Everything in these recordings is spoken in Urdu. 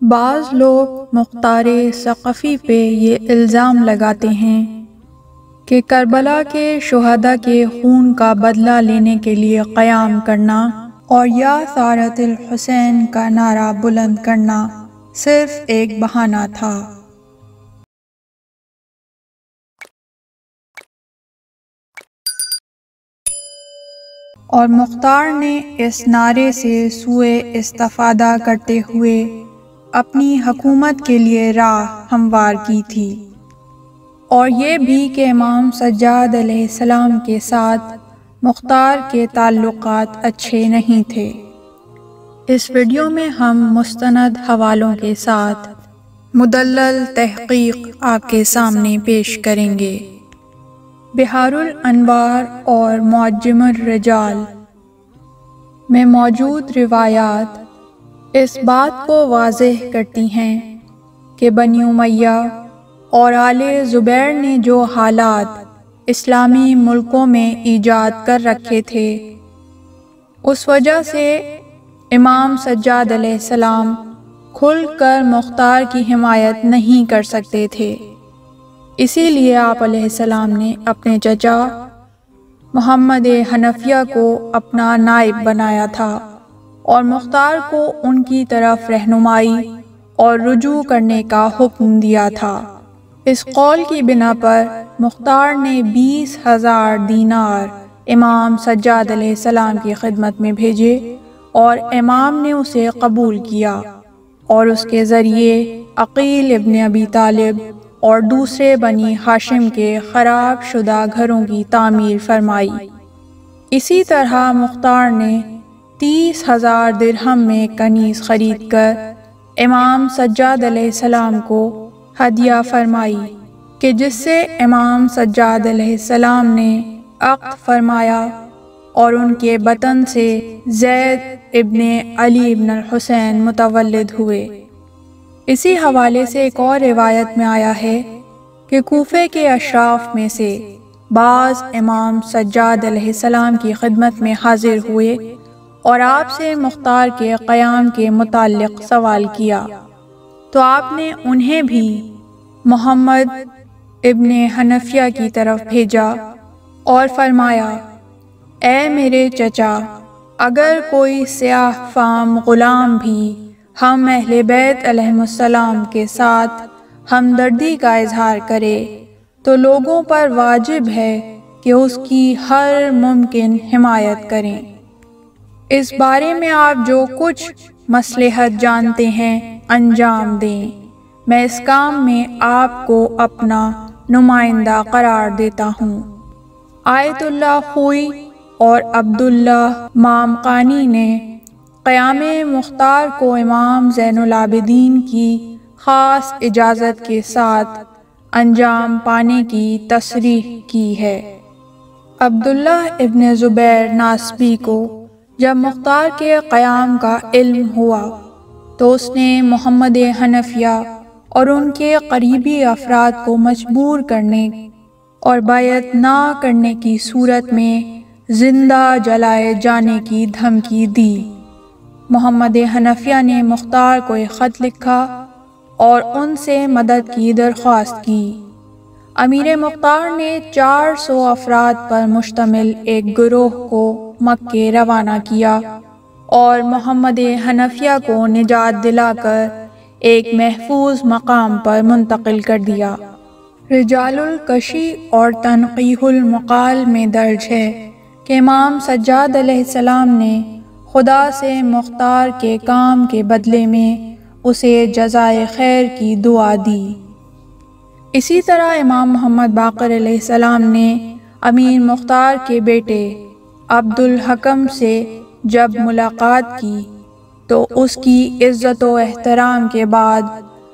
بعض لوگ مختار ثقفی پہ یہ الزام لگاتے ہیں کہ کربلا کے شہداء کے خون کا بدلہ لینے کے لیے قیام کرنا اور یا ثارت الحسین کا نعرہ بلند کرنا صرف ایک بہانہ تھا۔ اور مختار نے اس نعرے سے سوء استفادہ کرتے ہوئے اپنی حکومت کے لیے راہ ہموار کی تھی، اور یہ بھی کہ امام سجاد علیہ السلام کے ساتھ مختار کے تعلقات اچھے نہیں تھے۔ اس ویڈیو میں ہم مستند حوالوں کے ساتھ مدلل تحقیق آپ کے سامنے پیش کریں گے۔ بحار الانوار اور معجم الرجال میں موجود روایات اس بات کو واضح کرتی ہیں کہ بنی امیہ اور آل زبیر نے جو حالات اسلامی ملکوں میں ایجاد کر رکھے تھے، اس وجہ سے امام سجاد علیہ السلام کھل کر مختار کی حمایت نہیں کر سکتے تھے۔ اسی لیے آپ علیہ السلام نے اپنے چچا محمد حنفیہ کو اپنا نائب بنایا تھا اور مختار کو ان کی طرف رہنمائی اور رجوع کرنے کا حکم دیا تھا۔ اس قول کی بنا پر مختار نے 20,000 دینار امام سجاد علیہ السلام کی خدمت میں بھیجے اور امام نے اسے قبول کیا اور اس کے ذریعے عقیل ابن ابی طالب اور دوسرے بنی ہاشم کے خراب شدہ گھروں کی تعمیر فرمائی۔ اسی طرح مختار نے 30,000 درہم میں کنیز خرید کر امام سجاد علیہ السلام کو ہدیہ فرمائی، کہ جس سے امام سجاد علیہ السلام نے عقد فرمایا اور ان کے بطن سے زید ابن علی ابن الحسین متولد ہوئے۔ اسی حوالے سے ایک اور روایت میں آیا ہے کہ کوفے کے اشراف میں سے بعض امام سجاد علیہ السلام کی خدمت میں حاضر ہوئے اور آپ سے مختار کے قیام کے متعلق سوال کیا، تو آپ نے انہیں بھی محمد ابن حنفیہ کی طرف بھیجا اور فرمایا، اے میرے چچا، اگر کوئی سیاہ فام غلام بھی ہم اہل بیت علیہم السلام کے ساتھ ہمدردی کا اظہار کرے تو لوگوں پر واجب ہے کہ اس کی ہر ممکن حمایت کریں۔ اس بارے میں آپ جو کچھ مصلحت جانتے ہیں انجام دیں، میں اس کام میں آپ کو اپنا نمائندہ قرار دیتا ہوں۔ آیت اللہ خوئی اور عبداللہ مامقانی نے قیام مختار کو امام زین العابدین کی خاص اجازت کے ساتھ انجام پانے کی تصریح کی ہے۔ عبداللہ ابن زبیر ناسبی کو جب مختار کے قیام کا علم ہوا تو اس نے محمد حنفیہ اور ان کے قریبی افراد کو مجبور کرنے اور بیعت نہ کرنے کی صورت میں زندہ جلائے جانے کی دھمکی دی۔ محمد حنفیہ نے مختار کو ایک خط لکھا اور ان سے مدد کی درخواست کی۔ امیر مختار نے 400 افراد پر مشتمل ایک گروہ کو مکے روانہ کیا اور محمد حنفیہ کو نجات دلا کر ایک محفوظ مقام پر منتقل کر دیا۔ رجال الکشی اور تنقیح المقال میں درج ہے کہ امام سجاد علیہ السلام نے خدا سے مختار کے کام کے بدلے میں اسے جزائے خیر کی دعا دی۔ اسی طرح امام محمد باقر علیہ السلام نے امیر مختار کے بیٹے عبد الحکم سے جب ملاقات کی تو اس کی عزت و احترام کے بعد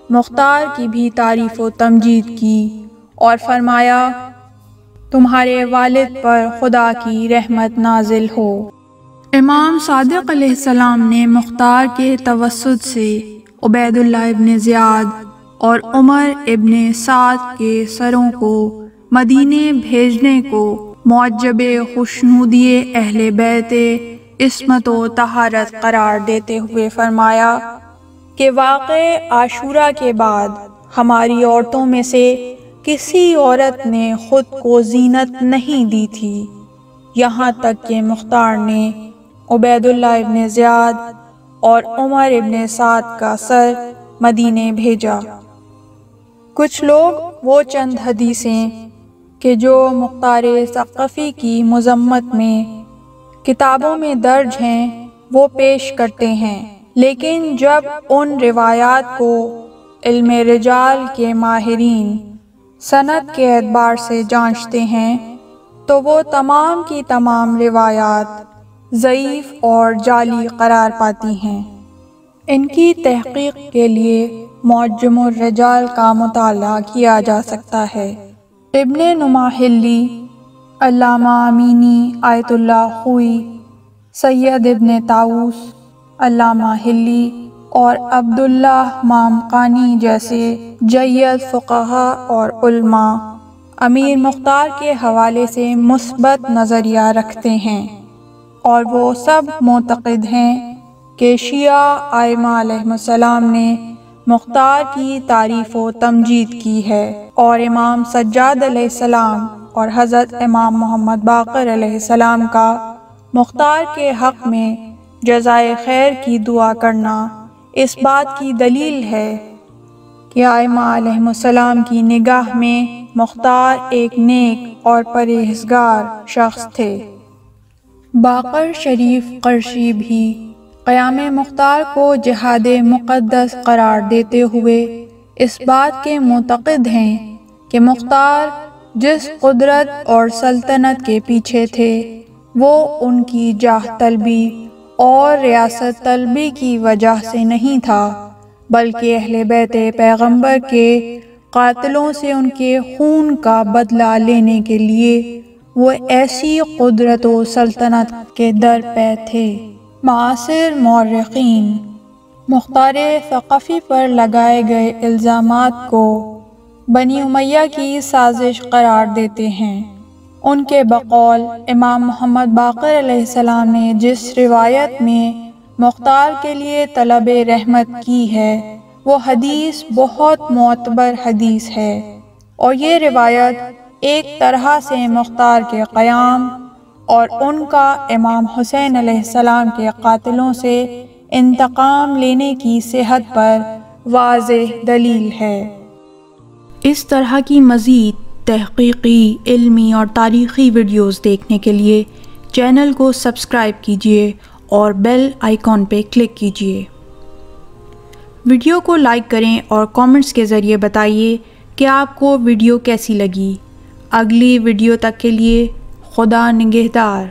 مختار کی بھی تعریف و تمجید کی اور فرمایا، تمہارے والد پر خدا کی رحمت نازل ہو۔ امام صادق علیہ السلام نے مختار کے توسط سے عبید اللہ ابن زیاد اور عمر ابن سعد کے سروں کو مدینے بھیجنے کو معجب خوشنودی اہل بیت عصمت و طہارت قرار دیتے ہوئے فرمایا کہ واقع عاشورہ کے بعد ہماری عورتوں میں سے کسی عورت نے خود کو زینت نہیں دی تھی، یہاں تک کہ مختار نے عبید اللہ ابن زیاد اور عمر ابن سعد کا سر مدینے بھیجا۔ کچھ لوگ وہ چند حدیثیں کہ جو مختار ثقفی کی مذمت میں کتابوں میں درج ہیں وہ پیش کرتے ہیں، لیکن جب ان روایات کو علم رجال کے ماہرین سند کے اعتبار سے جانچتے ہیں تو وہ تمام کی تمام روایات ضعیف اور جعلی قرار پاتی ہیں۔ ان کی تحقیق کے لیے معجم الرجال کا مطالعہ کیا جا سکتا ہے۔ ابن نماحلی، علامہ امینی آیت اللہ خوئی، سید ابن طاؤس، علامہ حلی اور عبداللہ مامقانی جیسے جید فقہا اور علماء امیر مختار کے حوالے سے مثبت نظریہ رکھتے ہیں، اور وہ سب معتقد ہیں کہ شیعہ ائمہ علیہم السلام نے مختار کی تعریف و تمجید کی ہے، اور امام سجاد علیہ السلام اور حضرت امام محمد باقر علیہ السلام کا مختار کے حق میں جزائے خیر کی دعا کرنا اس بات کی دلیل ہے کہ ائمہ علیہم السلام کی نگاہ میں مختار ایک نیک اور پرہیزگار شخص تھے۔ باقر شریف قرشی بھی قیام مختار کو جہاد مقدس قرار دیتے ہوئے اس بات کے معتقد ہیں کہ مختار جس قدرت اور سلطنت کے پیچھے تھے وہ ان کی جاہ طلبی اور ریاست طلبی کی وجہ سے نہیں تھا، بلکہ اہل بیت پیغمبر کے قاتلوں سے ان کے خون کا بدلہ لینے کے لیے وہ ایسی قدرت و سلطنت کے در پہ تھے۔ معاصر مورخین مختار ثقفی پر لگائے گئے الزامات کو بنی امیہ کی سازش قرار دیتے ہیں۔ ان کے بقول امام محمد باقر علیہ السلام نے جس روایت میں مختار کے لیے طلب رحمت کی ہے وہ حدیث بہت معتبر حدیث ہے، اور یہ روایت ایک طرح سے مختار کے قیام اور ان کا امام حسین علیہ السلام کے قاتلوں سے انتقام لینے کی صحت پر واضح دلیل ہے۔ اس طرح کی مزید تحقیقی، علمی اور تاریخی ویڈیوز دیکھنے کے لیے چینل کو سبسکرائب کیجیے اور بیل آئیکن پہ کلک کیجیے۔ ویڈیو کو لائک کریں اور کامنٹس کے ذریعے بتائیے کہ آپ کو ویڈیو کیسی لگی۔ اگلی ویڈیو تک کے لیے خدا نگہدار۔